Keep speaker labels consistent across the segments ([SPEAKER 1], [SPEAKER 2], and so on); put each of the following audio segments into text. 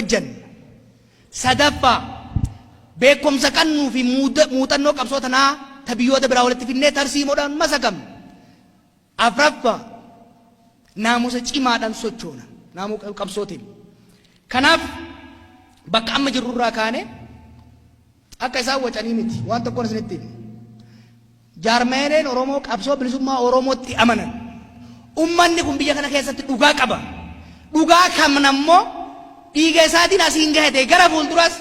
[SPEAKER 1] hojjan. Sadaffaa beekumsa qannuu fi muuxannoo qabsoo tanaa ta biyyoota biraa walitti finnee tarsiimoodhaan masakam. Afraffaa naamusa cimaadhaan sochoona naamusa qabsootiin. Kanaaf bakka amma jirrurraa kaane akka isaan wacanii miti waan tokkoon isinitti jaarmeeneen Oromoo qabsoo bilisummaa Oromootti amanan. Ummanni kun biyya kana keessatti dhugaa qaba. Dhugaa kamnammoo dhiiga isaatiin asiin gahate gara fuulduras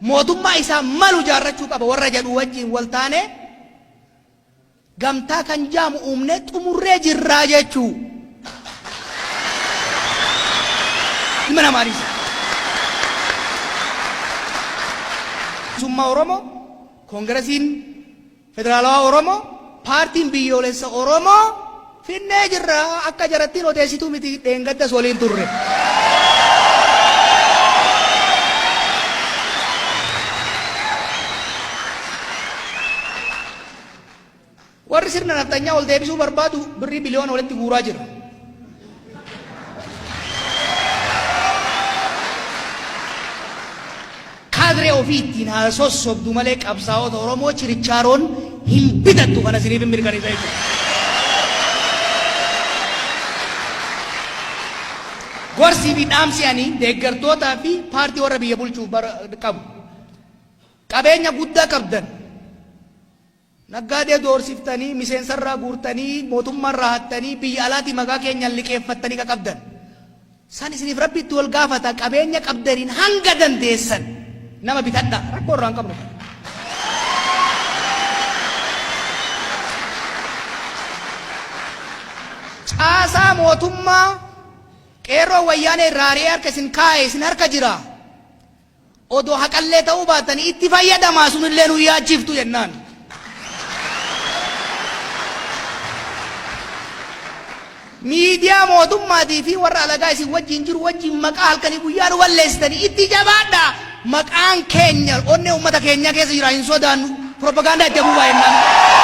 [SPEAKER 1] mootummaa isaa malu jaarrachuu qaba warra jedhu wajjin wal taane gamtaa kan jaamu uumne xumurree jirraa jechuu. Ilma namaadhiisa. Bilisummaa Oromoo, Koongiresiin Federaalawaa Oromoo, paartiin biyyoolessa Oromoo finnee jirraa akka jarattiin odeessituu miti dheengaddas waliin turre. Warri sirna naftanyaa ol deebisuu barbaadu birrii biliyoona walitti guuraa jira. Kaadree ofii ittiin haasossobdu malee qabsaa'ota Oromoo chirichaaroon hin bitattu kana siniif hin mirkaneessa jechuudha. Gorsii fi dhaamsi ani deeggartootaa fi paartii warra biyya bulchuu qabu. Qabeenya guddaa qabdan. Naggaadee doorsiftanii miseensarraa guurtanii mootummaarraa hattanii biyya alaatii maqaa keenyaan liqeeffattanii qabdan. San isiniif rabbitti wal gaafata qabeenya qabdaniin hanga dandeessan nama bitadha rakkoo irraa hin qabnu. Caasaa mootummaa qeerroo wayyaanee raaree harka isin kaa'e isin harka jira. Odoo haqallee ta'uu baatanii itti fayyadamaa sunillee nu yaachiftu jennaan. Miidiyaa mootummaatii fi warra alagaa isin wajjin jiru wajjin maqaa halkanii guyyaan walleessitanii itti jabaadha. Maqaan keenya onnee uummata keenya keessa jira hin sodaannu. Propagaandaa itti bu'aa jennaan.